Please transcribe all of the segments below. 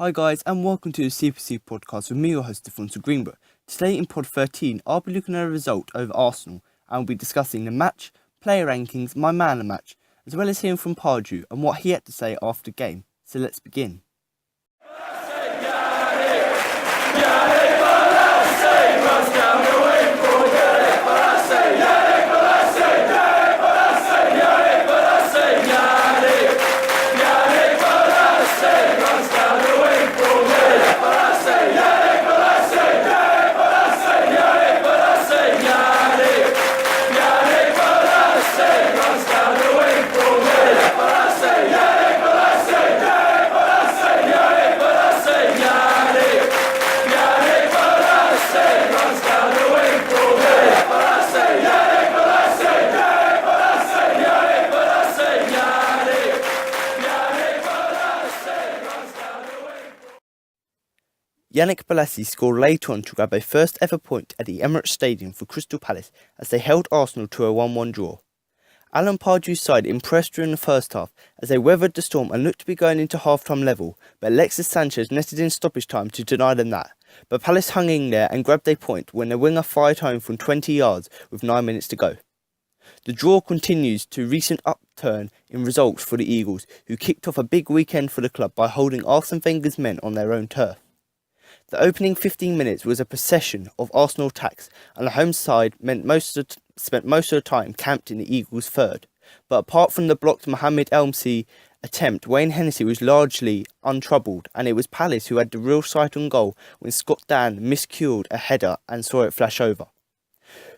Hi guys and welcome to the CPC podcast with me, your host Afonso Greenbrook. Today in pod 13, I'll be looking at a result over Arsenal and we'll be discussing the match, player rankings, my man of the match, as well as hearing from Pardew and what he had to say after the game. So let's begin. Yannick Bolasie scored later on to grab a first ever point at the Emirates Stadium for Crystal Palace as they held Arsenal to a 1-1 draw. Alan Pardew's side impressed during the first half as they weathered the storm and looked to be going into half-time level, but Alexis Sanchez netted in stoppage time to deny them that. But Palace hung in there and grabbed a point when the winger fired home from 20 yards with 9 minutes to go. The draw continues to recent upturn in results for the Eagles, who kicked off a big weekend for the club by holding Arsene Wenger's men on their own turf. The opening 15 minutes was a procession of Arsenal attacks, and the home side spent most of the time camped in the Eagles' third. But apart from the blocked Mohamed Elmsi attempt, Wayne Hennessy was largely untroubled, and it was Palace who had the real sight on goal when Scott Dan miscued a header and saw it flash over.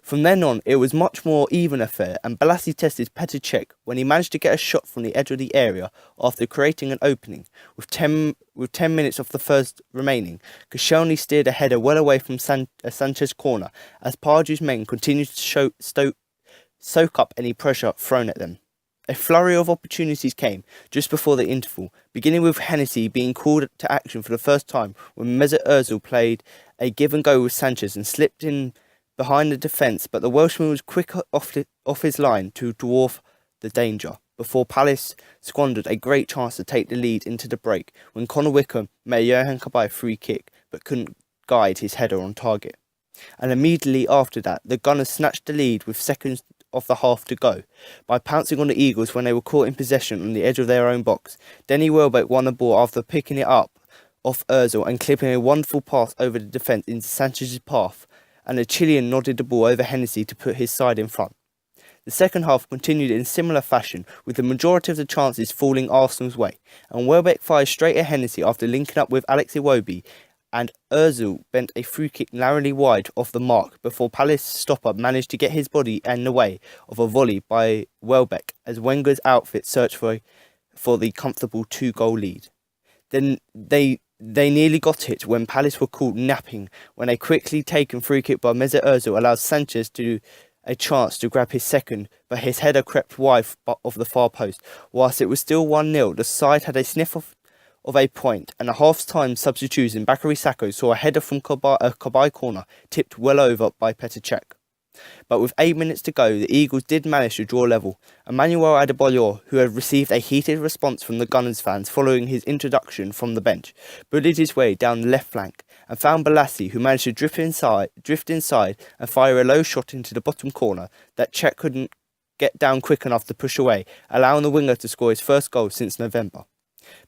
From then on, it was much more even affair, and Bolasie tested Petr Cech when he managed to get a shot from the edge of the area after creating an opening. With 10 minutes of the first remaining, Koscielny steered a header well away from Sanchez corner as Pardew's men continued to soak up any pressure thrown at them. A flurry of opportunities came just before the interval, beginning with Hennessy being called to action for the first time when Mesut Ozil played a give and go with Sanchez and slipped in behind the defence, but the Welshman was quick off his line to dwarf the danger, before Palace squandered a great chance to take the lead into the break when Connor Wickham made Johan Cabaye free kick but couldn't guide his header on target. And immediately after that, the Gunners snatched the lead with seconds of the half to go by pouncing on the Eagles when they were caught in possession on the edge of their own box. Denny Welbeck won the ball after picking it up off Ozil and clipping a wonderful pass over the defence into Sanchez's path, and the Chilean nodded the ball over Hennessy to put his side in front. The second half continued in similar fashion, with the majority of the chances falling Arsenal's way, and Welbeck fired straight at Hennessy after linking up with Alex Iwobi, and Ozil bent a free kick narrowly wide off the mark before Palace stopper managed to get his body in the way of a volley by Welbeck as Wenger's outfit searched for the comfortable 2-goal lead. Then they nearly got it when Palace were caught napping when a quickly taken free kick by Mesut Ozil allowed Sanchez a chance to grab his second, but his header crept wide of the far post. Whilst it was still 1-0, the side had a sniff of a point, and a half-time substitution Bakary Sakho saw a header from Cabaye corner tipped well over by Petr Cech. But with 8 minutes to go, the Eagles did manage to draw level. Emmanuel Adebayor, who had received a heated response from the Gunners fans following his introduction from the bench, bullied his way down the left flank and found Bolasie, who managed to drift inside and fire a low shot into the bottom corner that Cech couldn't get down quick enough to push away, allowing the winger to score his first goal since November.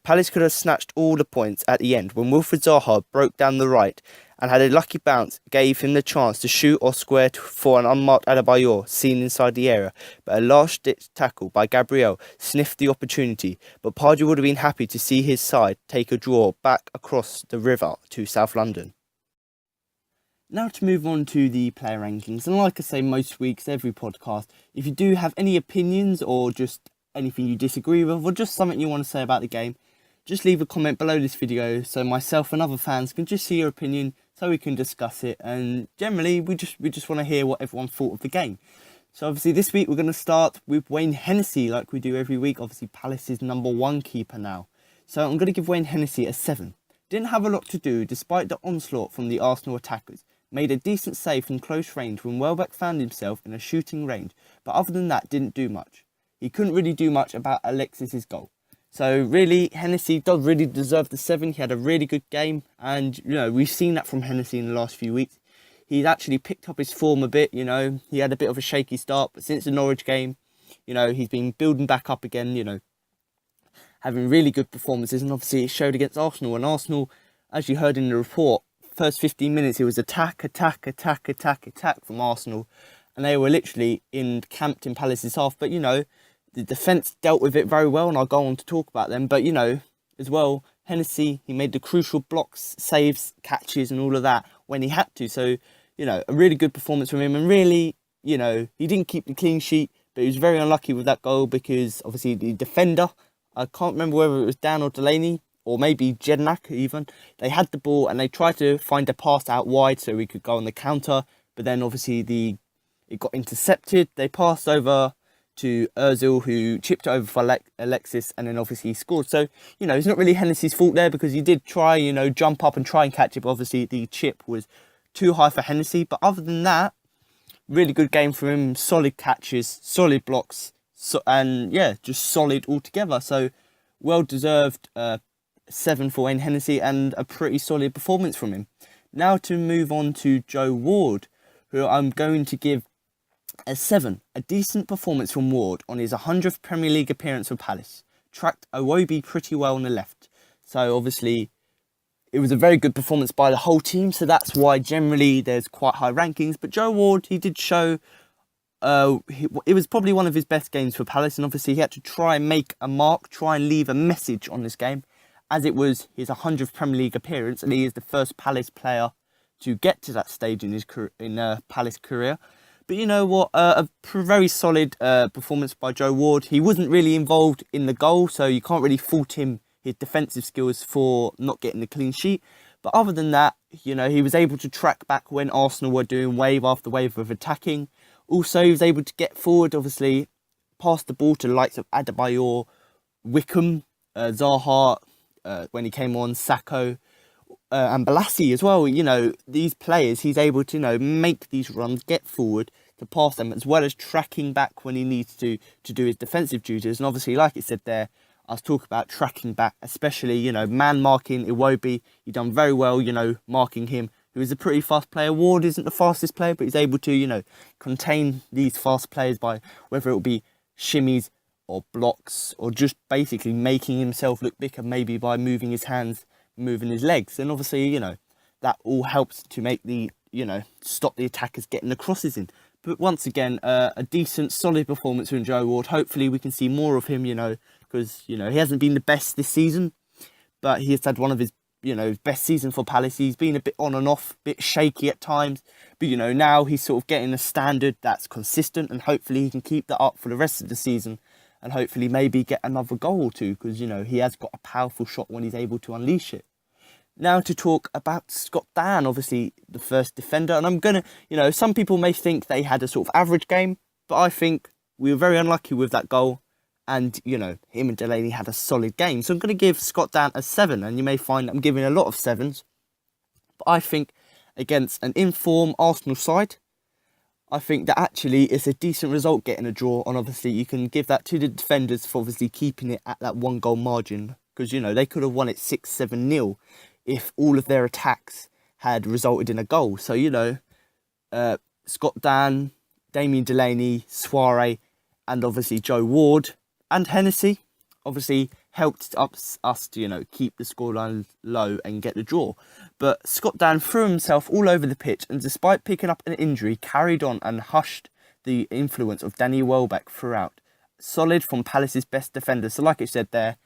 Palace could have snatched all the points at the end when Wilfried Zaha broke down the right and had a lucky bounce gave him the chance to shoot or square for an unmarked Adebayor seen inside the area, but a last-ditch tackle by Gabriel sniffed the opportunity, but Pardew would have been happy to see his side take a draw back across the river to South London. Now to move on to the player rankings, and like I say most weeks, every podcast, if you do have any opinions or just anything you disagree with or just something you want to say about the game, just leave a comment below this video so myself and other fans can just see your opinion so we can discuss it, and generally we just want to hear what everyone thought of the game. So obviously this week we're going to start with Wayne Hennessy like we do every week. Obviously Palace's #1 keeper now. So I'm going to give Wayne Hennessy a 7. Didn't have a lot to do despite the onslaught from the Arsenal attackers. Made a decent save from close range when Welbeck found himself in a shooting range, but other than that didn't do much. He couldn't really do much about Alexis's goal. So really, Hennessy does really deserve the 7. He had a really good game, and we've seen that from Hennessy in the last few weeks. He's actually picked up his form a bit. He had a bit of a shaky start, but since the Norwich game, he's been building back up again. Having really good performances, and obviously it showed against Arsenal. And Arsenal, as you heard in the report, first 15 minutes it was attack from Arsenal, and they were literally encamped in Palace's half. But the defence dealt with it very well, and I'll go on to talk about them. But as well, Hennessy, he made the crucial blocks, saves, catches, and all of that when he had to. So a really good performance from him, and really he didn't keep the clean sheet, but he was very unlucky with that goal because obviously the defender, I can't remember whether it was Dan or Delaney, or maybe Jednak even. They had the ball and they tried to find a pass out wide so we could go on the counter. But then obviously it got intercepted. They passed over to Ozil, who chipped it over for Alexis, and then obviously he scored. So, it's not really Hennessy's fault there because he did try, jump up and try and catch it. But obviously the chip was too high for Hennessy. But other than that, really good game for him. Solid catches, solid blocks. And just solid altogether. So well-deserved 7 for Wayne Hennessy, and a pretty solid performance from him. Now to move on to Joe Ward, who I'm going to give a 7. A decent performance from Ward on his 100th Premier League appearance for Palace. Tracked Iwobi pretty well on the left. So obviously it was a very good performance by the whole team. So that's why generally there's quite high rankings. But Joe Ward, he did show it was probably one of his best games for Palace, and obviously he had to try and make a mark, try and leave a message on this game, as it was his 100th Premier League appearance, and he is the first Palace player to get to that stage in his Palace career. But you know what, a very solid performance by Joe Ward. He wasn't really involved in the goal, so you can't really fault him, his defensive skills, for not getting the clean sheet. But other than that, he was able to track back when Arsenal were doing wave after wave of attacking. Also, he was able to get forward, obviously, pass the ball to the likes of Adebayor, Wickham, Zaha, when he came on, Sakho, and Balassi as well. These players, he's able to, make these runs, get forward to pass them, as well as tracking back when he needs to do his defensive duties. And obviously, like it said there, I was talking about tracking back, especially, man marking Iwobi. He done very well, marking him, who is a pretty fast player. Ward isn't the fastest player, but he's able to, contain these fast players by whether it will be shimmies or blocks, or just basically making himself look bigger, maybe by moving his hands, moving his legs. And obviously, that all helps to make the, stop the attackers getting the crosses in. But once again, a decent, solid performance from Joe Ward. Hopefully we can see more of him, because, he hasn't been the best this season, but he has had one of his best season for Palace. He's been a bit on and off, a bit shaky at times. But, now he's sort of getting a standard that's consistent, and hopefully he can keep that up for the rest of the season, and hopefully maybe get another goal or two, because, he has got a powerful shot when he's able to unleash it. Now to talk about Scott Dann, obviously the first defender. And I'm going to, some people may think they had a sort of average game, but I think we were very unlucky with that goal. And, him and Delaney had a solid game. So I'm going to give Scott Dann a 7. And you may find I'm giving a lot of 7s. But I think against an in-form Arsenal side, I think that actually it's a decent result getting a draw. And obviously you can give that to the defenders for obviously keeping it at that 1-goal margin. Because, they could have won it 6-7-0 if all of their attacks had resulted in a goal. So, Scott Dann, Damien Delaney, Suarez, and obviously Joe Ward and Hennessy obviously helped us to, keep the scoreline low and get the draw. But Scott Dann threw himself all over the pitch, and despite picking up an injury, carried on and hushed the influence of Danny Welbeck throughout. Solid from Palace's best defenders. So like I said there,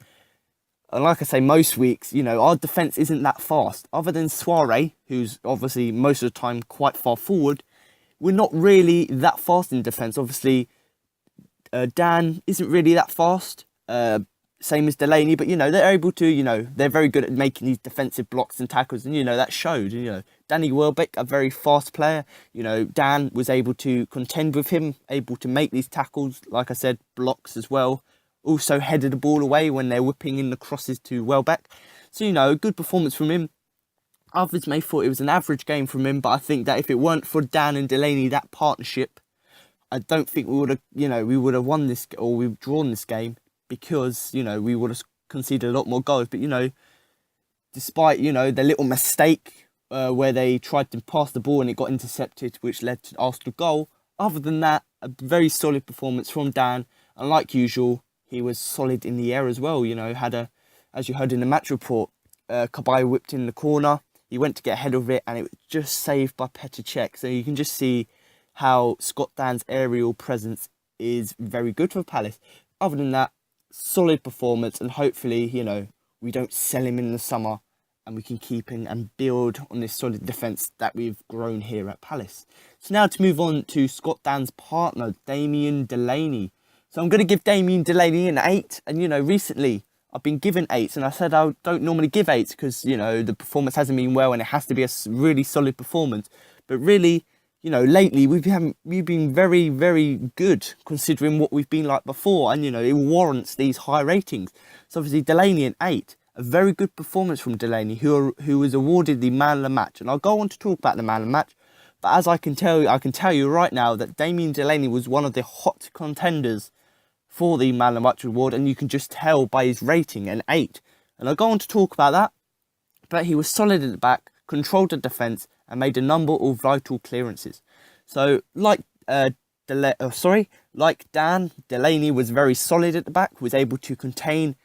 and like I say, most weeks, our defence isn't that fast. Other than Suarez, who's obviously most of the time quite far forward, we're not really that fast in defence. Obviously, Dan isn't really that fast, same as Delaney, but, they're able to, they're very good at making these defensive blocks and tackles, and, that showed. Danny Welbeck, a very fast player, Dan was able to contend with him, able to make these tackles, like I said, blocks as well. Also headed the ball away when they're whipping in the crosses to Welbeck. So, a good performance from him. Others may thought it was an average game from him, but I think that if it weren't for Dan and Delaney, that partnership, I don't think we would have, won this, or we've drawn this game, because, we would have conceded a lot more goals. But, despite, the little mistake where they tried to pass the ball and it got intercepted, which led to Arsenal goal, other than that, a very solid performance from Dan. And like usual, he was solid in the air as well. As you heard in the match report, Kabay whipped in the corner. He went to get ahead of it and it was just saved by Petr Cech. So you can just see how Scott Dan's aerial presence is very good for Palace. Other than that, solid performance, and hopefully, we don't sell him in the summer and we can keep him and build on this solid defence that we've grown here at Palace. So now to move on to Scott Dan's partner, Damien Delaney. So I'm going to give Damien Delaney an 8. And, recently I've been given 8s, and I said I don't normally give 8s because, the performance hasn't been well and it has to be a really solid performance. But really, lately we've been very, very good considering what we've been like before. And, it warrants these high ratings. So obviously Delaney an 8. A very good performance from Delaney, who was awarded the man of the match. And I'll go on to talk about the man of the match. But as I can tell you right now that Damien Delaney was one of the hot contenders for the man of the match award, and you can just tell by his rating, an 8. And I'll go on to talk about that. But he was solid at the back, controlled the defence, and made a number of vital clearances. So, like Dan, Delaney was very solid at the back, was able to contain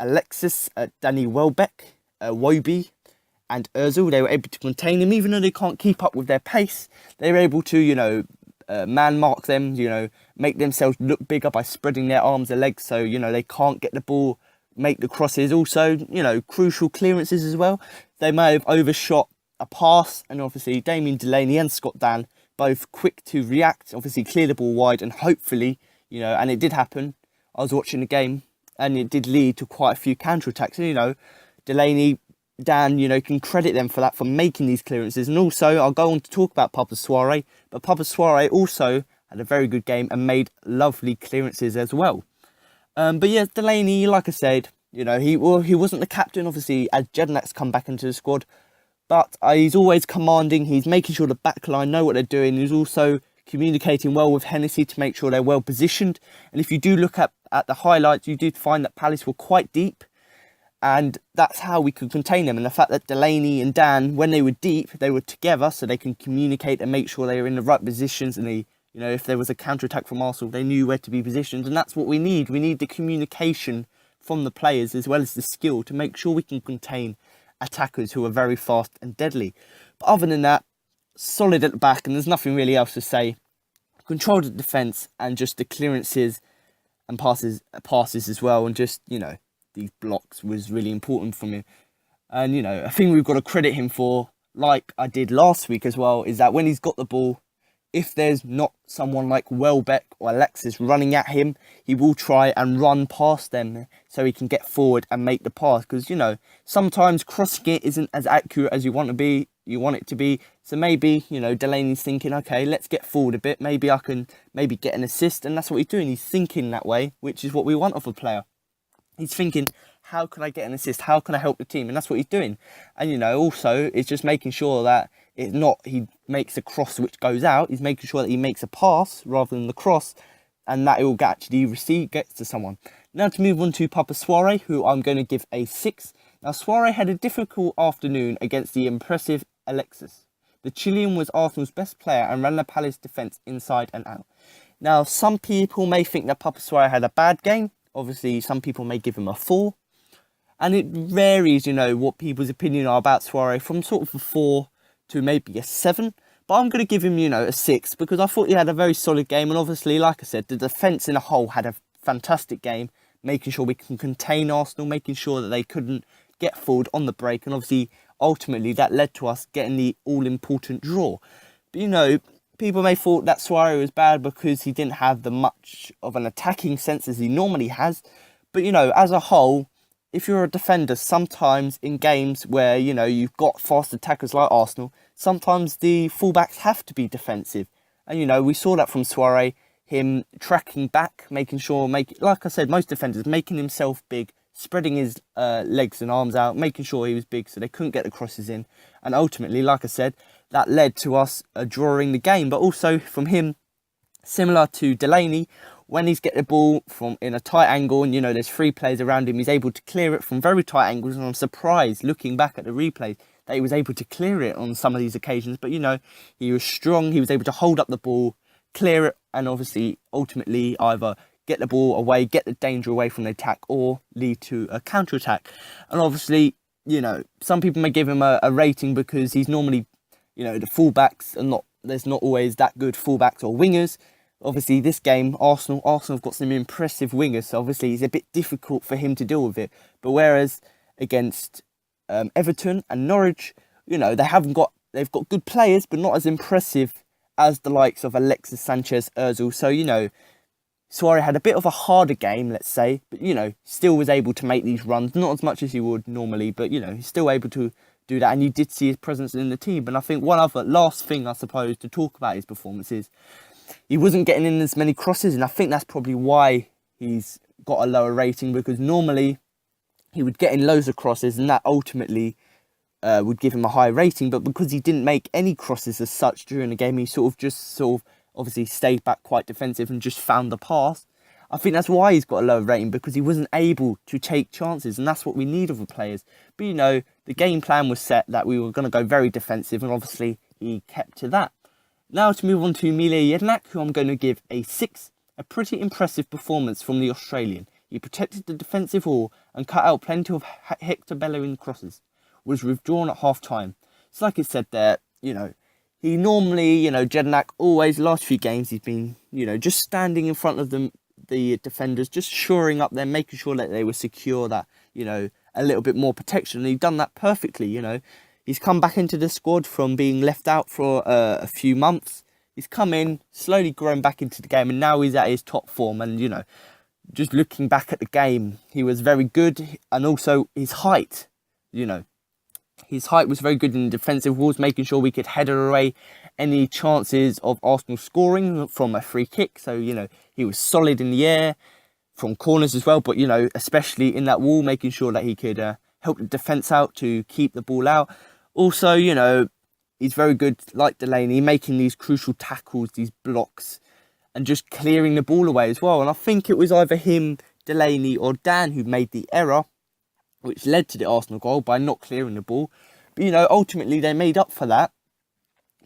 Alexis, Danny Welbeck, Wobie, and Ozil. They were able to contain them, even though they can't keep up with their pace. They were able to, man mark them, make themselves look bigger by spreading their arms and legs so, they can't get the ball, make the crosses. Also, crucial clearances as well. They may have overshot a pass, and obviously Damien Delaney and Scott Dan both quick to react, obviously clear the ball wide, and hopefully, and it did happen. I was watching the game and it did lead to quite a few counter-attacks. And, Delaney, Dan, can credit them for that, for making these clearances. And also, I'll go on to talk about Papa Souaré, but Papa Souaré also had a very good game and made lovely clearances as well. But yeah, Delaney, like I said, he wasn't the captain, obviously, as Jedinak's come back into the squad, but he's always commanding. He's making sure the back line know what they're doing. He's also communicating well with Hennessy to make sure they're well positioned. And if you do look at the highlights, you did find that Palace were quite deep, and that's how we could contain them. And the fact that Delaney and Dan, when they were deep, they were together so they can communicate and make sure they were in the right positions. And they, if there was a counter-attack from Arsenal, they knew where to be positioned. And that's what we need. We need the communication from the players as well as the skill to make sure we can contain attackers who are very fast and deadly. But other than that, solid at the back, and there's nothing really else to say. Controlled the defence, and just the clearances and passes as well, and just, these blocks was really important for me. And, a thing we've got to credit him for, like I did last week as well, is that when he's got the ball, if there's not someone like Welbeck or Alexis running at him, he will try and run past them so he can get forward and make the pass. Because, sometimes crossing it isn't as accurate as you want it to be. So maybe, Delaney's thinking, okay, let's get forward a bit. Maybe I can get an assist. And that's what he's doing. He's thinking that way, which is what we want of a player. He's thinking, how can I get an assist? How can I help the team? And that's what he's doing. And, also, it's just making sure that it's not he makes a cross which goes out. He's making sure that he makes a pass rather than the cross, and that it will actually gets to someone. Now to move on to Papa Souaré, who I'm going to give a 6. Now, Souaré had a difficult afternoon against the impressive Alexis. The Chilean was Arsenal's best player and ran the Palace defence inside and out. Now, some people may think that Papa Souaré had a bad game. Obviously, some people may give him a 4. And it varies, what people's opinion are about Souaré, from sort of a 4 to maybe a 7. But I'm going to give him, a 6, because I thought he had a very solid game. And obviously, like I said, the defence in a whole had a fantastic game, making sure we can contain Arsenal, making sure that they couldn't get forward on the break. And obviously, ultimately, that led to us getting the all-important draw. But, people may thought that Souaré was bad because he didn't have the much of an attacking sense as he normally has. But, as a whole, if you're a defender, sometimes in games where, you've got fast attackers like Arsenal, sometimes the fullbacks have to be defensive. And, we saw that from Souaré, him tracking back, making sure, like I said, most defenders, making himself big, spreading his legs and arms out, making sure he was big so they couldn't get the crosses in. And ultimately, like I said, that led to us drawing the game. But also from him, similar to Delaney, when he's get the ball from in a tight angle and, there's 3 players around him, he's able to clear it from very tight angles. And I'm surprised, looking back at the replays, that he was able to clear it on some of these occasions. But, he was strong. He was able to hold up the ball, clear it, and obviously, ultimately, either get the ball away, get the danger away from the attack, or lead to a counter-attack. And obviously, some people may give him a rating because he's normally, the fullbacks are not, there's not always that good fullbacks or wingers. Obviously, this game, Arsenal have got some impressive wingers, so obviously it's a bit difficult for him to deal with it. But whereas against Everton and Norwich, they've got good players, but not as impressive as the likes of Alexis Sanchez, Ozil. So, Suarez had a bit of a harder game, let's say, but, still was able to make these runs. Not as much as he would normally, but, he's still able to do that. And you did see his presence in the team. And I think one other last thing, I suppose, to talk about his performances, he wasn't getting in as many crosses. And I think that's probably why he's got a lower rating, because normally he would get in loads of crosses and that ultimately would give him a high rating. But because he didn't make any crosses as such during the game, he sort of obviously stayed back quite defensive and just found the pass. I think that's why he's got a lower rating, because he wasn't able to take chances, and that's what we need of the players. But, the game plan was set that we were going to go very defensive, and obviously he kept to that. Now to move on to Mile Jedinak, who I'm going to give a 6. A pretty impressive performance from the Australian. He protected the defensive wall and cut out plenty of Hector Bellerin crosses. Was withdrawn at half-time. So like I said there, he normally, Jedinak always, last few games, he's been, just standing in front of them, the defenders, just shoring up them, making sure that they were secure, that, a little bit more protection. And he's done that perfectly, He's come back into the squad from being left out for a few months. He's come in, slowly grown back into the game, and now he's at his top form. And, just looking back at the game, he was very good. And also his height, his height was very good in the defensive walls, making sure we could header away any chances of Arsenal scoring from a free kick. So, he was solid in the air, from corners as well, but, especially in that wall, making sure that he could help the defence out to keep the ball out. Also, he's very good, like Delaney, making these crucial tackles, these blocks, and just clearing the ball away as well. And I think it was either him, Delaney, or Dan who made the error, which led to the Arsenal goal by not clearing the ball. But, ultimately they made up for that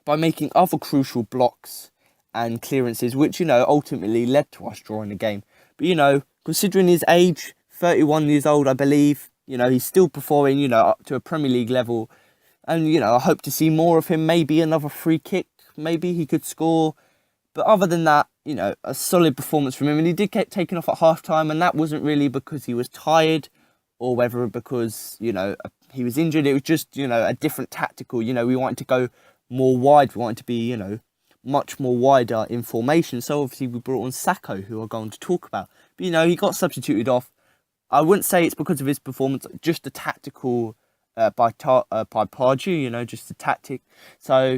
by making other crucial blocks and clearances, which, ultimately led to us drawing the game. But, considering his age, 31 years old, I believe, he's still performing, up to a Premier League level. And, I hope to see more of him, maybe another free kick, maybe he could score. But other than that, a solid performance from him. And he did get taken off at half-time, and that wasn't really because he was tired, or whether because, he was injured. It was just, a different tactical. We wanted to go more wide. We wanted to be, much more wider in formation. So obviously we brought on Sacco, who I'm going to talk about. But, he got substituted off. I wouldn't say it's because of his performance, just the tactical by Pardew, just the tactic. So,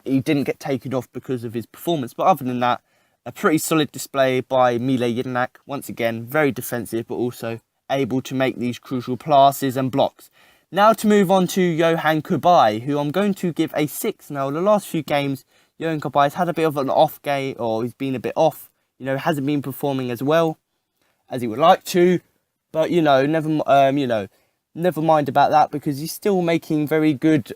he didn't get taken off because of his performance. But other than that, a pretty solid display by Mile Jedinak. Once again, very defensive, but also able to make these crucial passes and blocks. Now to move on to Yohan Cabaye, who I'm going to give a 6. Now, the last few games, Yohan Cabaye's had a bit of an off game, or he's been a bit off. Hasn't been performing as well as he would like to. But, never mind about that, because he's still making very good,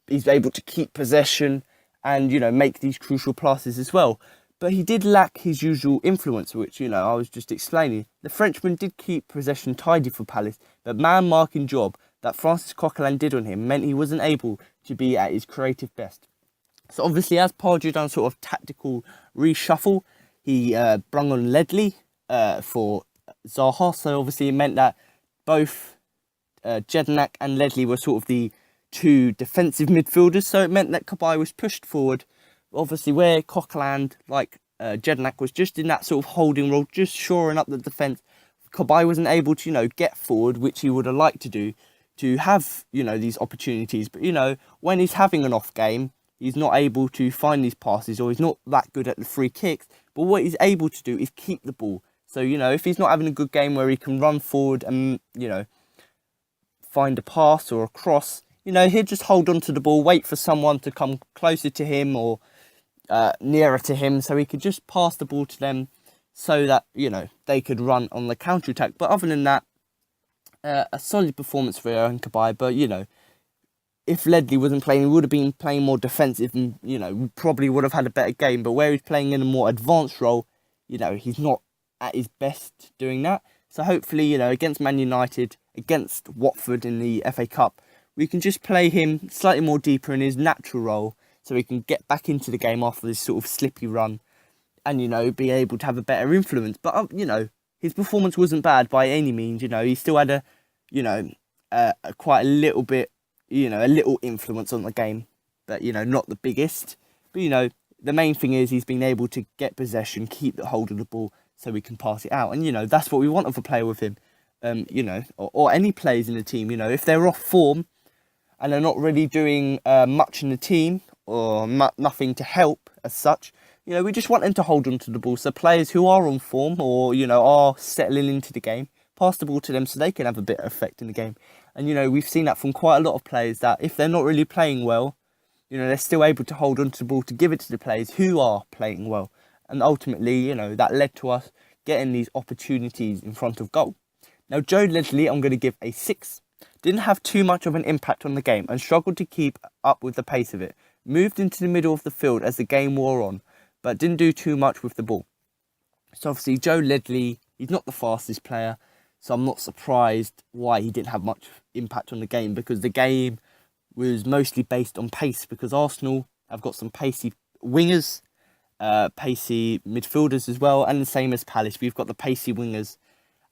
he's able to keep possession and, make these crucial passes as well. But he did lack his usual influence, which, I was just explaining. The Frenchman did keep possession tidy for Palace, but man-marking job that Francis Coquelin did on him meant he wasn't able to be at his creative best. So obviously, as Pardew done sort of tactical reshuffle, he brung on Ledley for Zaha. So obviously it meant that both Jedinak and Ledley were sort of the two defensive midfielders. So it meant that Cabaye was pushed forward. Obviously, where Coquelin, like Jedinak, was just in that sort of holding role, just shoring up the defence, Cabaye wasn't able to, get forward, which he would have liked to do, to have, these opportunities. But, when he's having an off game, he's not able to find these passes, or he's not that good at the free kicks. But what he's able to do is keep the ball. So, if he's not having a good game where he can run forward and, find a pass or a cross, he'll just hold on to the ball, wait for someone to come closer to him or nearer to him, so he could just pass the ball to them. so that, they could run on the counter-attack. But other than that, a solid performance for Aaron Cabaye. But, if Ledley wasn't playing, he would have been playing more defensive and, probably would have had a better game. But where he's playing in a more advanced role, he's not at his best doing that. So hopefully, against Man United, against Watford in the FA Cup, we can just play him slightly more deeper in his natural role so he can get back into the game after this sort of slippy run and, be able to have a better influence. But, his performance wasn't bad by any means. He still had quite a little bit, a little influence on the game, but, not the biggest. But, the main thing is he's been able to get possession, keep the hold of the ball so we can pass it out. And, that's what we want of a player with him, or any players in the team. If they're off form and they're not really doing much in the team or nothing to help as such, we just want them to hold on to the ball. So players who are on form or, are settling into the game, pass the ball to them so they can have a bit of effect in the game. And, we've seen that from quite a lot of players that if they're not really playing well, they're still able to hold on to the ball to give it to the players who are playing well. And ultimately, that led to us getting these opportunities in front of goal. Now, Joe Ledley, I'm going to give a 6. Didn't have too much of an impact on the game and struggled to keep up with the pace of it. Moved into the middle of the field as the game wore on, but didn't do too much with the ball. So obviously, Joe Ledley, he's not the fastest player, so I'm not surprised why he didn't have much impact on the game, because the game was mostly based on pace, because Arsenal have got some pacey wingers, pacey midfielders as well, and the same as Palace. We've got the pacey wingers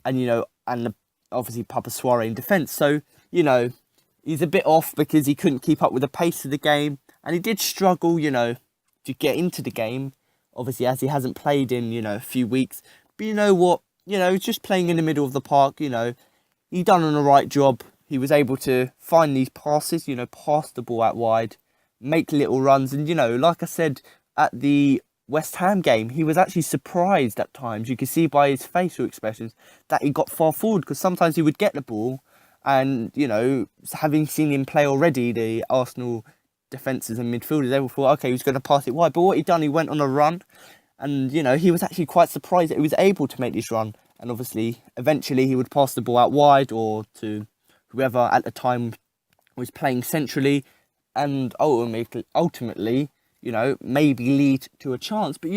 and obviously Papa Soares in defence. So, he's a bit off because he couldn't keep up with the pace of the game, and he did struggle, to get into the game, obviously, as he hasn't played in, a few weeks. But you know what? He's just playing in the middle of the park, he done on the right job. He was able to find these passes, pass the ball out wide, make little runs. And, like I said, at the West Ham game, he was actually surprised at times. You could see by his facial expressions that he got far forward, because sometimes he would get the ball and, having seen him play already, the Arsenal defences and midfielders, they all thought, okay, he was going to pass it wide. But what he done, he went on a run and, he was actually quite surprised that he was able to make this run. And obviously, eventually he would pass the ball out wide or to whoever at the time was playing centrally, and ultimately, maybe lead to a chance. But,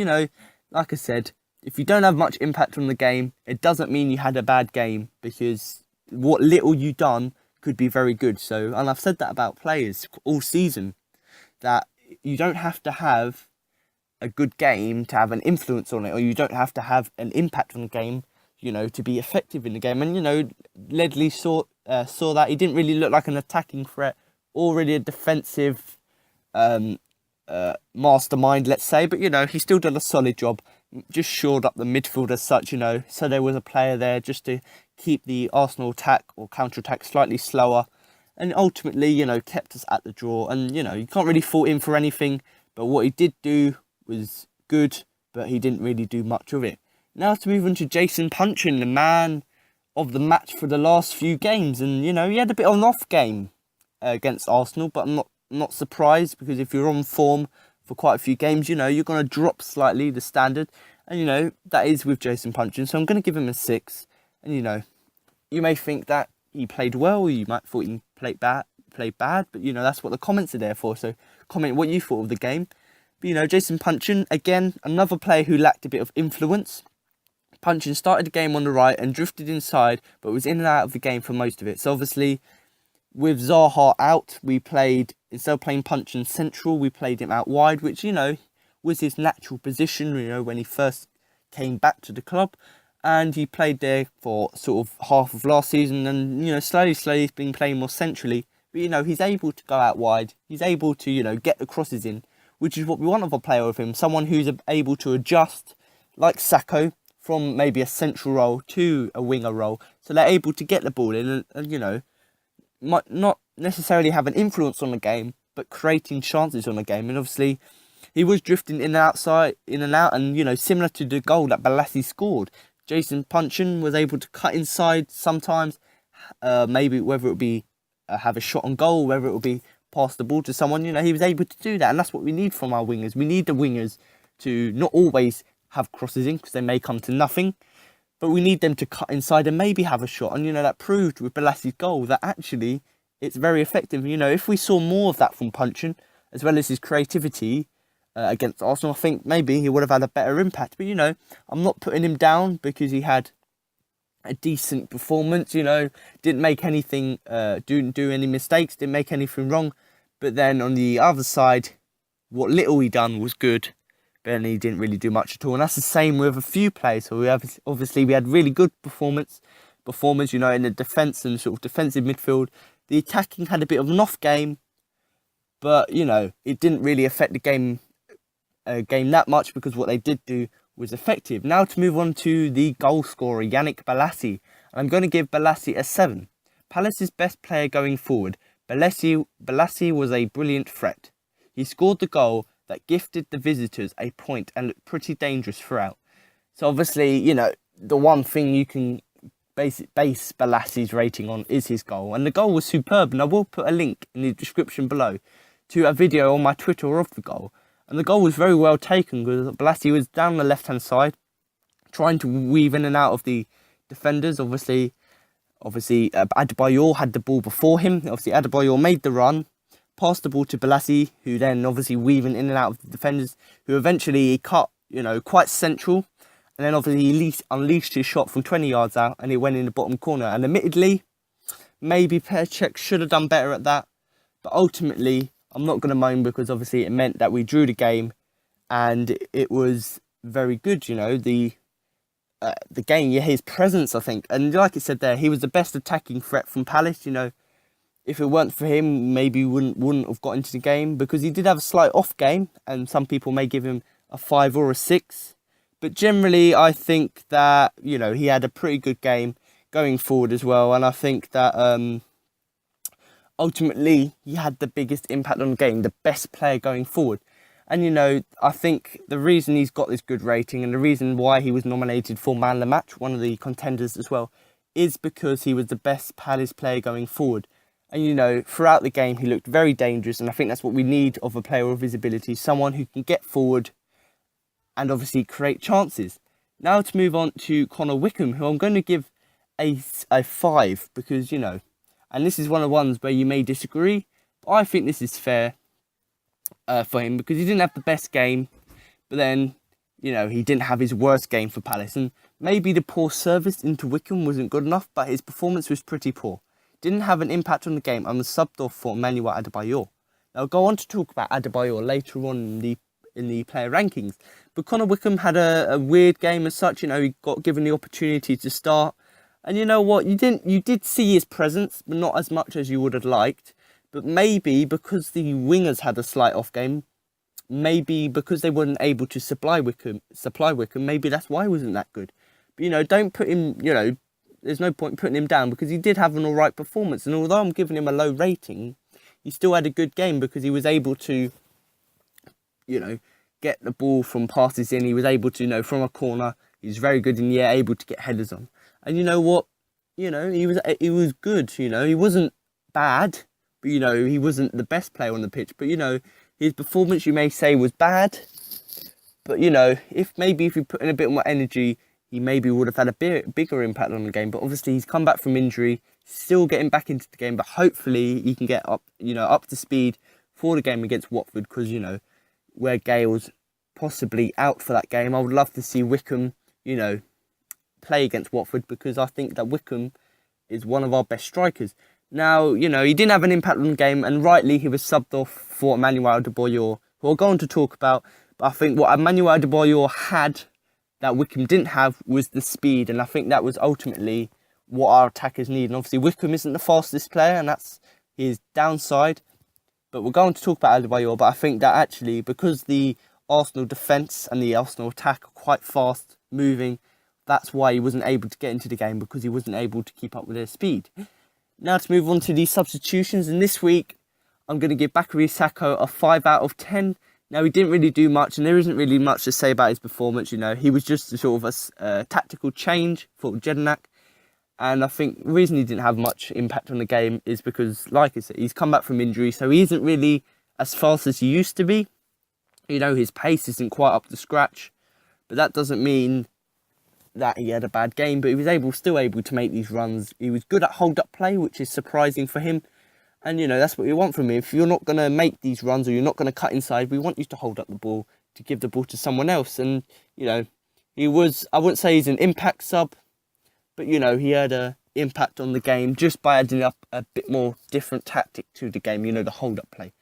like I said, if you don't have much impact on the game, it doesn't mean you had a bad game, because what little you done could be very good. So, and I've said that about players all season, that you don't have to have a good game to have an influence on it, or you don't have to have an impact on the game, to be effective in the game. And, Ledley saw that. He didn't really look like an attacking threat, already a defensive mastermind, let's say. But, he still did a solid job, just shored up the midfield as such, so there was a player there just to keep the Arsenal attack or counter-attack slightly slower, and ultimately, kept us at the draw. And, you can't really fault him for anything, but what he did do was good, but he didn't really do much of it. Now to move on to Jason Puncheon, the man of the match for the last few games. And, he had a bit of an off game against Arsenal, but I'm not surprised, because if you're on form for quite a few games, you're going to drop slightly the standard. And, that is with Jason Puncheon. So I'm going to give him a 6. And, you may think that he played well, you might thought he played bad, but, that's what the comments are there for. So comment what you thought of the game. But, Jason Puncheon, again, another player who lacked a bit of influence. Puncheon started the game on the right and drifted inside, but was in and out of the game for most of it. So obviously, with Zaha out, we played, instead of playing Puncheon central, we played him out wide, which, was his natural position, when he first came back to the club. And he played there for sort of half of last season, and, slowly he's been playing more centrally. But, he's able to go out wide. He's able to, get the crosses in, which is what we want of a player with him. Someone who's able to adjust, like Sakho, from maybe a central role to a winger role. So they're able to get the ball in and might not necessarily have an influence on the game, but creating chances on the game. And obviously, he was drifting in and out, and, similar to the goal that Balassi scored, Jason Puncheon was able to cut inside sometimes, maybe whether it would be have a shot on goal, whether it would be pass the ball to someone, he was able to do that. And that's what we need from our wingers. We need the wingers to not always have crosses in because they may come to nothing. But we need them to cut inside and maybe have a shot. And, that proved with Bolasie goal that actually it's very effective. If we saw more of that from Puncheon, as well as his creativity against Arsenal, I think maybe he would have had a better impact. But, I'm not putting him down because he had a decent performance, didn't make anything, didn't do any mistakes, didn't make anything wrong. But then on the other side, what little he done was good. But then he didn't really do much at all. And that's the same with a few players. So we had really good performance, in the defence and sort of defensive midfield. The attacking had a bit of an off game, but, it didn't really affect the game that much because what they did do was effective. Now to move on to the goal scorer, Yannick Bolasie. I'm going to give Bolasie a 7. Palace's best player going forward, Bolasie was a brilliant threat. He scored the goal that gifted the visitors a point and looked pretty dangerous throughout. So obviously, the one thing you can base Bolasie's rating on is his goal. And the goal was superb. And I will put a link in the description below to a video on my Twitter of the goal. And the goal was very well taken because Bolasie was down the left-hand side, trying to weave in and out of the defenders. Obviously, Adebayor had the ball before him. Obviously, Adebayor made the run, passed the ball to Bolasie, who then obviously weaving in and out of the defenders, who eventually cut, quite central. And then obviously he unleashed his shot from 20 yards out and it went in the bottom corner. And admittedly, maybe Petr should have done better at that. But ultimately, I'm not going to moan because obviously it meant that we drew the game and it was very good, the game, his presence, I think. And like it said there, he was the best attacking threat from Palace, If it weren't for him, maybe we wouldn't have got into the game because he did have a slight off game and some people may give him a 5 or a 6. But generally, I think that, he had a pretty good game going forward as well. And I think that ultimately, he had the biggest impact on the game, the best player going forward. And, I think the reason he's got this good rating and the reason why he was nominated for Man of the Match, one of the contenders as well, is because he was the best Palace player going forward. And, throughout the game, he looked very dangerous. And I think that's what we need of a player of his ability, someone who can get forward and obviously create chances. Now to move on to Connor Wickham, who I'm going to give a 5 because, and this is one of the ones where you may disagree, but I think this is fair for him because he didn't have the best game, but then, he didn't have his worst game for Palace. And maybe the poor service into Wickham wasn't good enough, but his performance was pretty poor. Didn't have an impact on the game and was subbed off for Emmanuel Adebayor. Now I'll go on to talk about Adebayor later on in the player rankings. But Connor Wickham had a weird game as such. He got given the opportunity to start. And you know what? You did see his presence, but not as much as you would have liked. But maybe because the wingers had a slight off game, maybe because they weren't able to supply Wickham, maybe that's why he wasn't that good. But don't put him, there's no point putting him down because he did have an alright performance. And although I'm giving him a low rating, he still had a good game because he was able to, get the ball from passes in. He was able to, from a corner, he was very good in the air, able to get headers on. And you know what? He was good, He wasn't bad, but, he wasn't the best player on the pitch. But, his performance, you may say, was bad. But, if you put in a bit more energy, he maybe would have had a bigger impact on the game. But obviously, he's come back from injury, still getting back into the game. But hopefully, he can get up, up to speed for the game against Watford. Because, where Gale's possibly out for that game, I would love to see Wickham, play against Watford because I think that Wickham is one of our best strikers. Now, he didn't have an impact on the game and rightly he was subbed off for Emmanuel Adebayor, who I'll go on to talk about. But I think what Emmanuel Adebayor had that Wickham didn't have was the speed, and I think that was ultimately what our attackers need. And obviously Wickham isn't the fastest player and that's his downside. But we're going to talk about Adebayor, but I think that actually because the Arsenal defence and the Arsenal attack are quite fast moving, that's why he wasn't able to get into the game because he wasn't able to keep up with their speed. Now to move on to the substitutions, and this week I'm going to give Bukayo Saka a 5 out of 10. Now he didn't really do much and there isn't really much to say about his performance, He was just sort of a tactical change for Jedinak. And I think the reason he didn't have much impact on the game is because, like I said, he's come back from injury, so he isn't really as fast as he used to be. His pace isn't quite up to scratch. but that doesn't mean that he had a bad game, but he was still able to make these runs. He was good at hold-up play, which is surprising for him. And, that's what we want from him. If you're not going to make these runs or you're not going to cut inside, we want you to hold up the ball, to give the ball to someone else. And, he was, I wouldn't say he's an impact sub, but, he had an impact on the game just by adding up a bit more different tactic to the game, the hold-up play.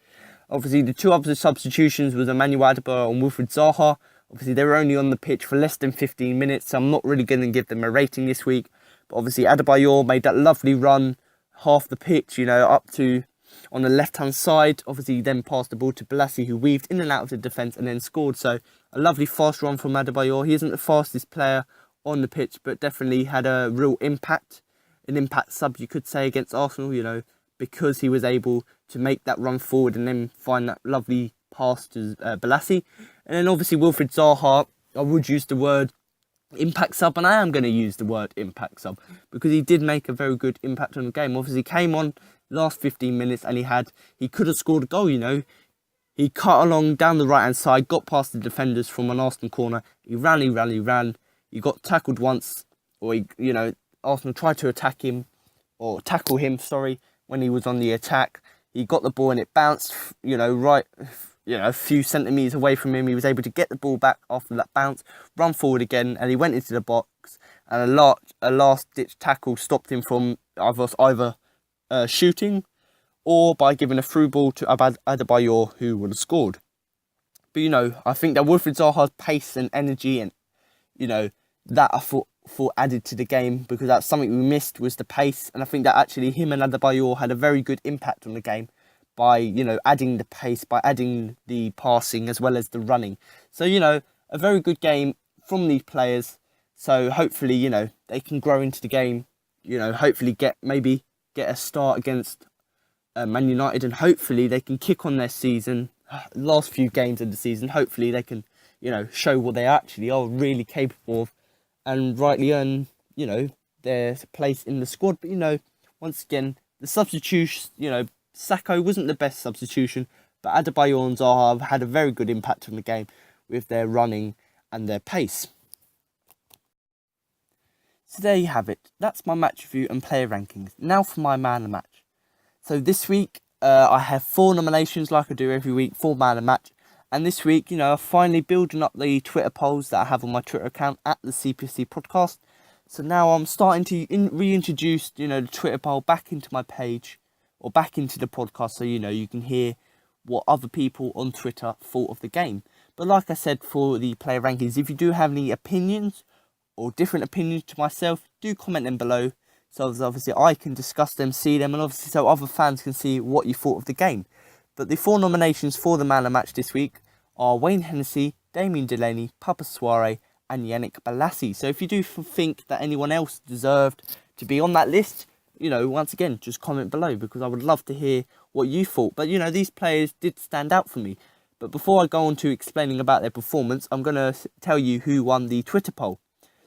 Obviously, the two other substitutions was Emmanuel Adebayor and Wilfried Zaha. Obviously, they were only on the pitch for less than 15 minutes, so I'm not really going to give them a rating this week. But obviously, Adebayor made that lovely run, half the pitch, up to on the left-hand side. Obviously, he then passed the ball to Bolasie, who weaved in and out of the defence and then scored. So, a lovely fast run from Adebayor. He isn't the fastest player on the pitch, but definitely had a real impact. An impact sub, you could say, against Arsenal, because he was able to make that run forward and then find that lovely pass to Bolasie. And then obviously Wilfried Zaha, I would use the word impact sub, and I am going to use the word impact sub because he did make a very good impact on the game. Obviously, he came on last 15 minutes and he could have scored a goal, He cut along down the right-hand side, got past the defenders from an Arsenal corner. He ran. He got tackled once, or Arsenal tried to tackle him, when he was on the attack. He got the ball and it bounced, a few centimetres away from him. He was able to get the ball back after that bounce, run forward again, and he went into the box. And a last-ditch tackle stopped him from either shooting or by giving a through ball to Adebayor, who would have scored. But, I think that Wilfried Zaha's pace and energy and, that I thought added to the game, because that's something we missed, was the pace. And I think that actually him and Adebayor had a very good impact on the game by, adding the pace, by adding the passing as well as the running. So, a very good game from these players. So hopefully, they can grow into the game, hopefully get a start against Man United, and hopefully they can kick on their season, last few games of the season. Hopefully they can, show what they actually are really capable of and rightly earn, their place in the squad. But, once again, the substitution, Sakho wasn't the best substitution, but Adebayor and Zaha have had a very good impact on the game with their running and their pace. So there you have it. That's my match review and player rankings. Now for my man of the match. So this week, I have 4 nominations like I do every week for man of the match. And this week, I'm finally building up the Twitter polls that I have on my Twitter account at the CPC podcast. So now I'm starting to reintroduce, the Twitter poll back into my page or back into the podcast, so, you can hear what other people on Twitter thought of the game. But like I said, for the player rankings, if you do have any opinions or different opinions to myself, do comment them below. So obviously I can discuss them, see them, and obviously so other fans can see what you thought of the game. But the 4 nominations for the man of the match this week are Wayne Hennessy, Damien Delaney, Papa Souaré, and Yannick Bolasie. So if you do think that anyone else deserved to be on that list, once again, just comment below, because I would love to hear what you thought. But, these players did stand out for me. But before I go on to explaining about their performance, I'm going to tell you who won the Twitter poll.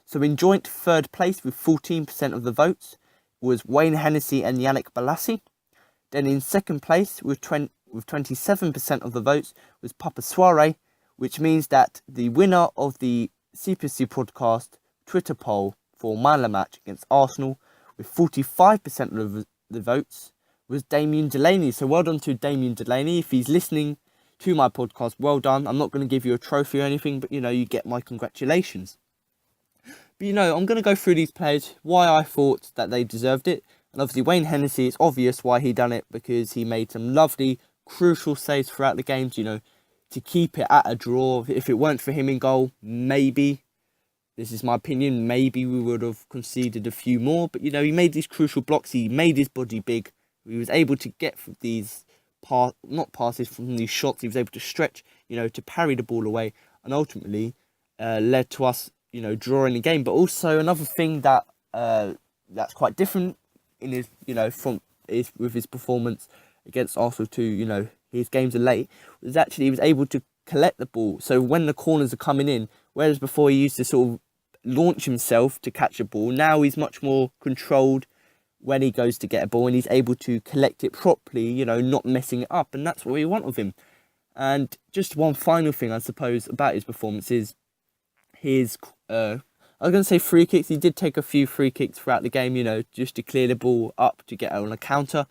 So in joint third place with 14% of the votes was Wayne Hennessy and Yannick Bolasie. Then in second place with 27% of the votes was Papa Souaré, which means that the winner of the CPC podcast Twitter poll for man of the match against Arsenal with 45% of the votes was Damien Delaney. So well done to Damien Delaney. If he's listening to my podcast, well done. I'm not going to give you a trophy or anything, but you get my congratulations. But I'm going to go through these players, why I thought that they deserved it. And obviously Wayne Hennessy, it's obvious why he done it, because he made some lovely, crucial saves throughout the games, to keep it at a draw. If it weren't for him in goal, maybe, this is my opinion, maybe we would have conceded a few more. But, he made these crucial blocks. He made his body big. He was able to get these, not passes, from these shots. He was able to stretch, to parry the ball away. And ultimately led to us, drawing the game. But also another thing that that's quite different in his, with his performance against Arsenal too, his games are late, was actually he was able to collect the ball. So when the corners are coming in, whereas before he used to sort of launch himself to catch a ball, now he's much more controlled when he goes to get a ball, and he's able to collect it properly, not messing it up. And that's what we want of him. And just one final thing, I suppose, about his performance is his, I was going to say free kicks. He did take a few free kicks throughout the game, just to clear the ball up to get on a counter.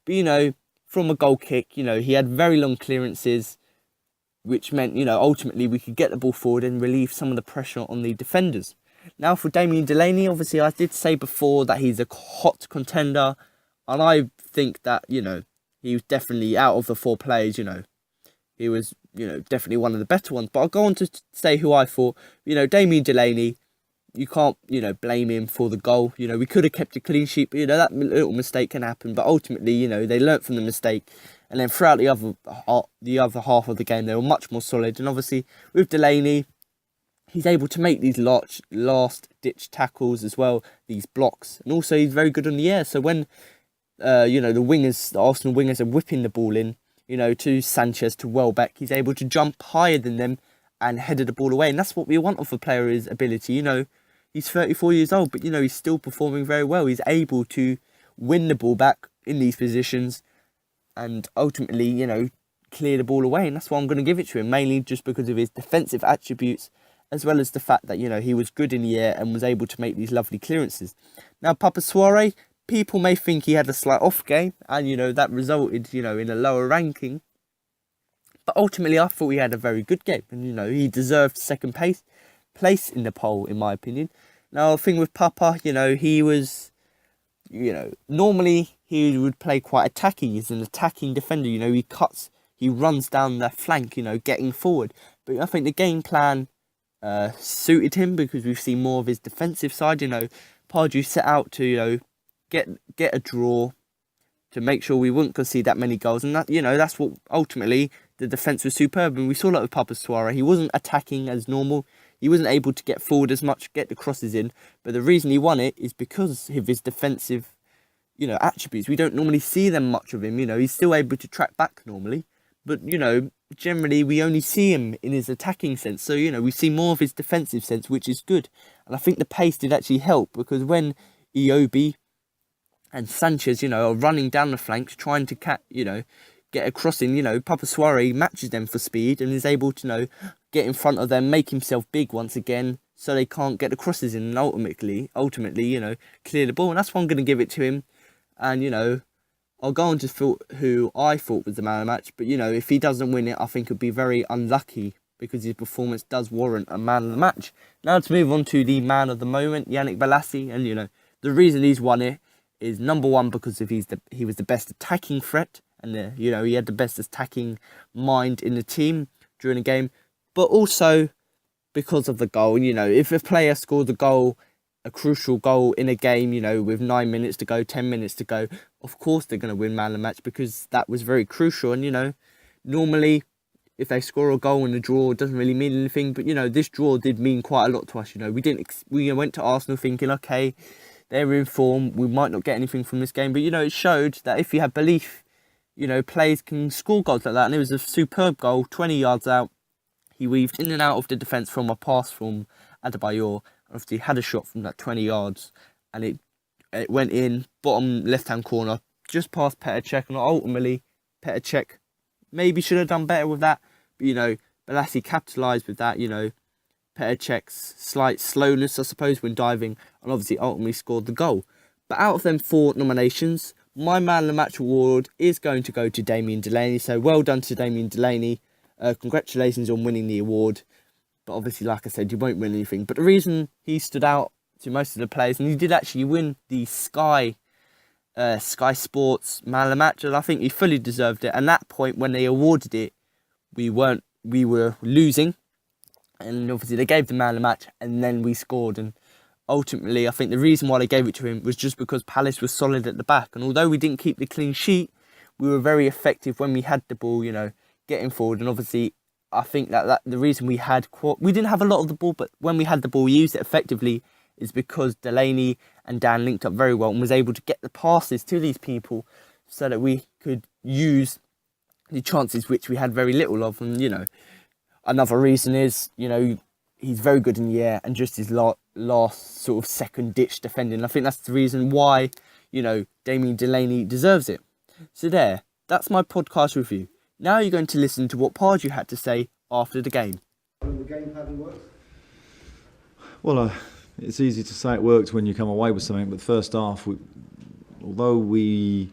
But, from a goal kick, he had very long clearances, which meant, ultimately we could get the ball forward and relieve some of the pressure on the defenders. Now for Damien Delaney, obviously I did say before that he's a hot contender, and I think that, he was definitely out of the 4 players, he was, definitely one of the better ones. But I'll go on to say who I thought. Damien Delaney, you can't, blame him for the goal. We could have kept a clean sheet, but, that little mistake can happen. But ultimately, they learnt from the mistake. And then throughout the other half of the game, they were much more solid. And obviously, with Delaney, he's able to make these last-ditch tackles as well, these blocks. And also, he's very good on the air. So when, the Arsenal wingers are whipping the ball in, to Sanchez, to Welbeck, he's able to jump higher than them and headed the ball away. And that's what we want of a player, is ability. He's 34 years old, but, he's still performing very well. He's able to win the ball back in these positions and ultimately, clear the ball away. And that's why I'm going to give it to him, mainly just because of his defensive attributes, as well as the fact that, he was good in the air and was able to make these lovely clearances. Now, Papa Souaré, people may think he had a slight off game, and, that resulted, in a lower ranking. But ultimately, I thought he had a very good game. And, he deserved second place in the poll, in my opinion. Now, the thing with Papa, he was, normally he would play quite attacking. He's an attacking defender. He cuts, he runs down the flank, getting forward. But I think the game plan suited him, because we've seen more of his defensive side. Pardew set out to, get a draw to make sure we wouldn't concede that many goals. And that, that's what ultimately the defence was superb. And we saw that with Papa Souaré. He wasn't attacking as normal. He wasn't able to get forward as much, get the crosses in. But the reason he won it is because of his defensive, attributes. We don't normally see them much of him. He's still able to track back normally. But, generally we only see him in his attacking sense. So, we see more of his defensive sense, which is good. And I think the pace did actually help, because when Iwobi and Sanchez, are running down the flanks, trying to get a crossing, Papa Souaré matches them for speed and is able to, get in front of them, make himself big once again, so they can't get the crosses in, and ultimately, clear the ball. And that's why I'm going to give it to him. And, I'll go on to who I thought was the man of the match. But, if he doesn't win it, I think he'll be very unlucky, because his performance does warrant a man of the match. Now to move on to the man of the moment, Yannick Bolasie. And, the reason he's won it is, number one, because he was the best attacking threat. And, he had the best attacking mind in the team during the game. But also because of the goal. If a player scored a goal, a crucial goal in a game, with 9 minutes to go, 10 minutes to go, of course they're going to win man of the match, because that was very crucial. And, normally if they score a goal in a draw, it doesn't really mean anything. But, this draw did mean quite a lot to us. We went to Arsenal thinking, okay, they're in form, we might not get anything from this game. But, it showed that if you have belief, players can score goals like that. And it was a superb goal, 20 yards out. He weaved in and out of the defence from a pass from Adebayor. Obviously had a shot from that 20 yards, and it went in, bottom left-hand corner, just past Petr Cech. And ultimately, Petr Cech maybe should have done better with that. But, Bolasie capitalised with that, Petr Cech's slight slowness, I suppose, when diving, and obviously ultimately scored the goal. But out of them 4 nominations, my man of the match award is going to go to Damien Delaney. So well done to Damien Delaney. Congratulations on winning the award. But obviously, like I said, you won't win anything. But the reason he stood out to most of the players, and he did actually win the Sky Sports Man of the Match, and I think he fully deserved it. And that point, when they awarded it, we were losing, and obviously they gave the Man of the Match, and then we scored. And ultimately, I think the reason why they gave it to him was just because Palace was solid at the back. And although we didn't keep the clean sheet, we were very effective when we had the ball, getting forward. And obviously, I think that the reason we didn't have a lot of the ball, but when we had the ball, we used it effectively, is because Delaney and Dan linked up very well and was able to get the passes to these people so that we could use the chances which we had very little of. And, another reason is, he's very good in the air, and just his last sort of second-ditch defending. I think that's the reason why, Damien Delaney deserves it. So that's my podcast review. Now you're going to listen to what Pardew had to say after the game. The game pattern works. Well, it's easy to say it worked when you come away with something, but first half, although we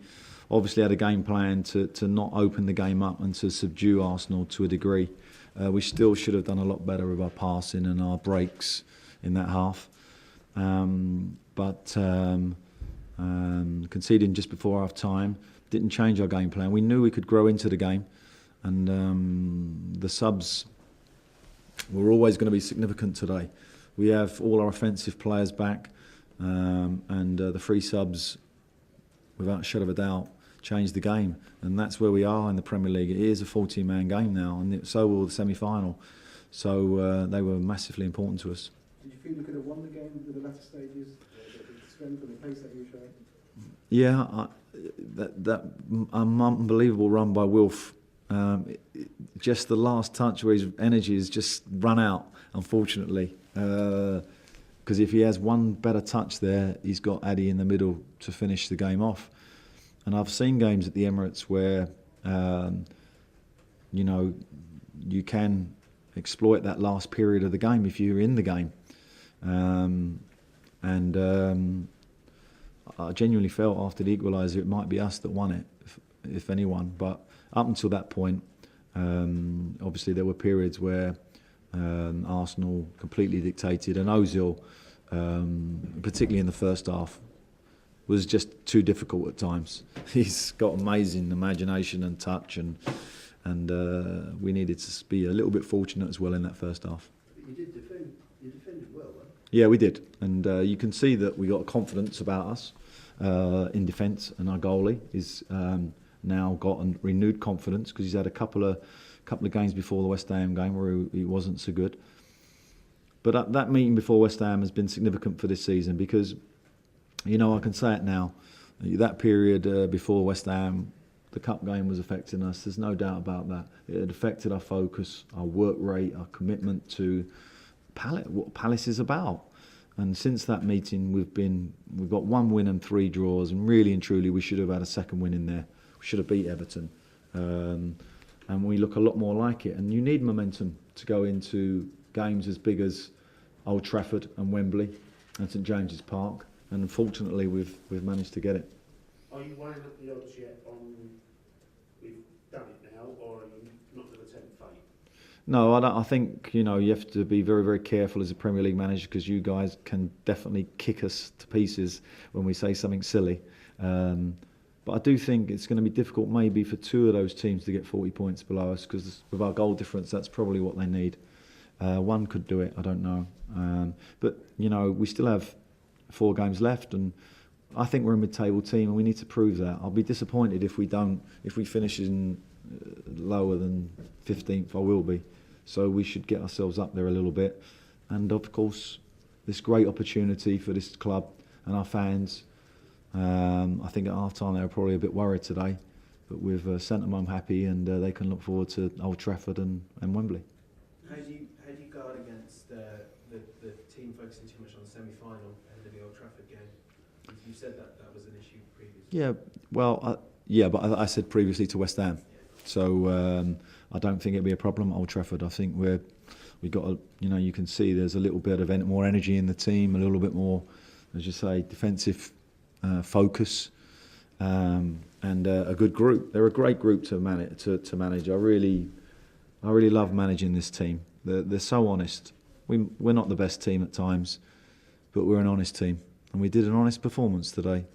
obviously had a game plan to not open the game up and to subdue Arsenal to a degree, we still should have done a lot better with our passing and our breaks in that half. But conceding just before half time didn't change our game plan. We knew we could grow into the game, and the subs were always going to be significant today. We have all our offensive players back, and the free subs, without a shadow of a doubt, changed the game. And that's where we are in the Premier League. It is a 14-man game now, and so will the semi-final. So they were massively important to us. Did you feel you could have won the game with the latter stages, the strength and the pace that you were showing? Yeah, that unbelievable run by Wilf. Just the last touch where his energy has just run out, unfortunately. Because if he has one better touch there, he's got Addy in the middle to finish the game off. And I've seen games at the Emirates where, you can exploit that last period of the game if you're in the game. I genuinely felt after the equaliser it might be us that won it, if anyone. But up until that point, obviously there were periods where Arsenal completely dictated, and Ozil, particularly in the first half, was just too difficult at times. He's got amazing imagination and touch, and we needed to be a little bit fortunate as well in that first half. But you defended well, right? Yeah, we did, and you can see that we got confidence about us in defence, and our goalie is now got a renewed confidence because he's had a couple of games before the West Ham game where he wasn't so good. But that meeting before West Ham has been significant for this season because, I can say it now, that period before West Ham, the cup game was affecting us. There's no doubt about that. It had affected our focus, our work rate, our commitment to what Palace is about. And since that meeting, we've got 1 win and 3 draws, and really and truly we should have had a second win in there. We should have beat Everton. And we look a lot more like it. And you need momentum to go into games as big as Old Trafford and Wembley and St James's Park. And unfortunately, we've managed to get it. Are you weighing up the odds yet on we've done it now, or are you not going to tempt fate? No, I think you have to be very, very careful as a Premier League manager because you guys can definitely kick us to pieces when we say something silly. But I do think it's going to be difficult maybe for 2 of those teams to get 40 points below us because with our goal difference, that's probably what they need. One could do it, I don't know. But, we still have 4 games left, and I think we're a mid-table team and we need to prove that. I'll be disappointed if we finish in lower than 15th. I will be. So we should get ourselves up there a little bit. And of course, this great opportunity for this club and our fans. I think at half-time they were probably a bit worried today, but we've sent them home happy, and they can look forward to Old Trafford and Wembley. How do you guard against the team focusing too much on the semi-final ahead of the Old Trafford game? You said that was an issue previously. Yeah, well, but I said previously to West Ham, so I don't think it'll be a problem at Old Trafford. I think we got you can see there's a little bit of more energy in the team, a little bit more, as you say, defensive focus, and a good group. They're a great group to manage. I really love managing this team. They're so honest. We're not the best team at times, but we're an honest team, and we did an honest performance today.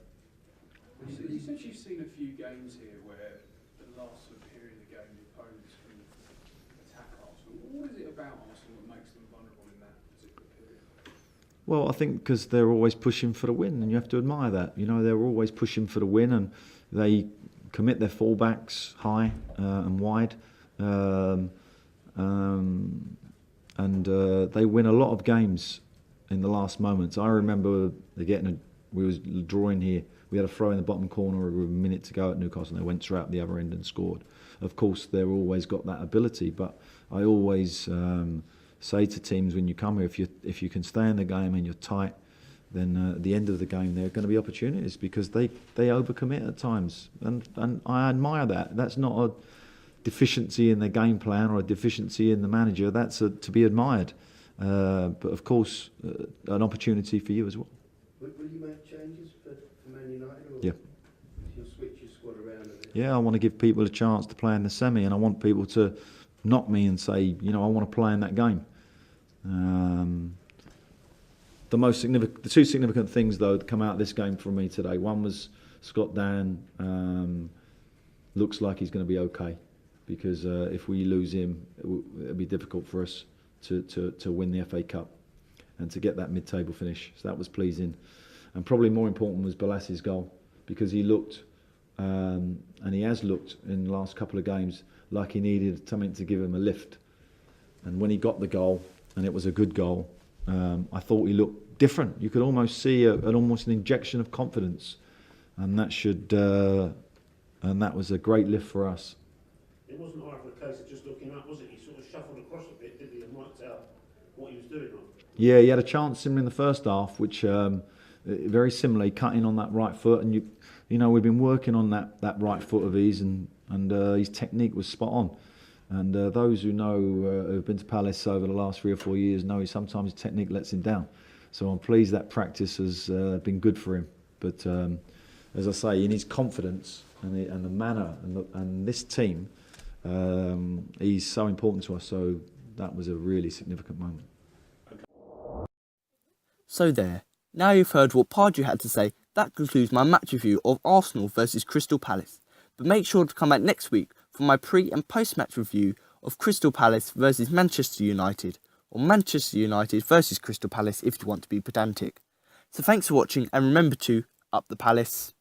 You said you've seen a few games here where the last sort of period of the game, the opponents can attack Arsenal. What is it about Arsenal that makes them vulnerable in that particular period? Well, I think because they're always pushing for the win, and you have to admire that. They're always pushing for the win, and they commit their fullbacks high and wide, and they win a lot of games in the last moments. I remember we was drawing here. We had a throw in the bottom corner with a minute to go at Newcastle, and they went straight up the other end and scored. Of course, they've always got that ability, but I always say to teams when you come here, if you can stay in the game and you're tight, then at the end of the game there are going to be opportunities because they overcommit at times, and I admire that. That's not a deficiency in their game plan or a deficiency in the manager. That's to be admired. but of course, an opportunity for you as well. Will you make changes for Man United? Or Yeah. you'll switch your squad around a bit? Yeah, I want to give people a chance to play in the semi, and I want people to knock me and say, you know, I want to play in that game. The two significant things though that come out of this game for me today. One was Scott Dann looks like he's going to be okay, because if we lose him, it'll be difficult for us to win the FA Cup and to get that mid-table finish. So that was pleasing, and probably more important was Balas's goal, because he looked. And he has looked in the last couple of games like he needed something to give him a lift. And when he got the goal, and it was a good goal, I thought he looked different. You could almost see almost an injection of confidence, and that was a great lift for us. It wasn't either a case of just looking up, was it? He sort of shuffled across a bit, didn't he, and worked out what he was doing on. Yeah, he had a chance similar in the first half, which very similarly cutting on that right foot, and you know we've been working on that right foot of his, and his technique was spot on. And those who know who've been to Palace over the last 3 or 4 years know sometimes his technique lets him down. So I'm pleased that practice has been good for him. But as I say, in his confidence and the manner and this team, he's so important to us. So that was a really significant moment. So there, now you've heard what Pardew had to say, that concludes my match review of Arsenal versus Crystal Palace. But make sure to come back next week for my pre- and post-match review of Crystal Palace versus Manchester United, or Manchester United versus Crystal Palace if you want to be pedantic. So thanks for watching, and remember to up the Palace.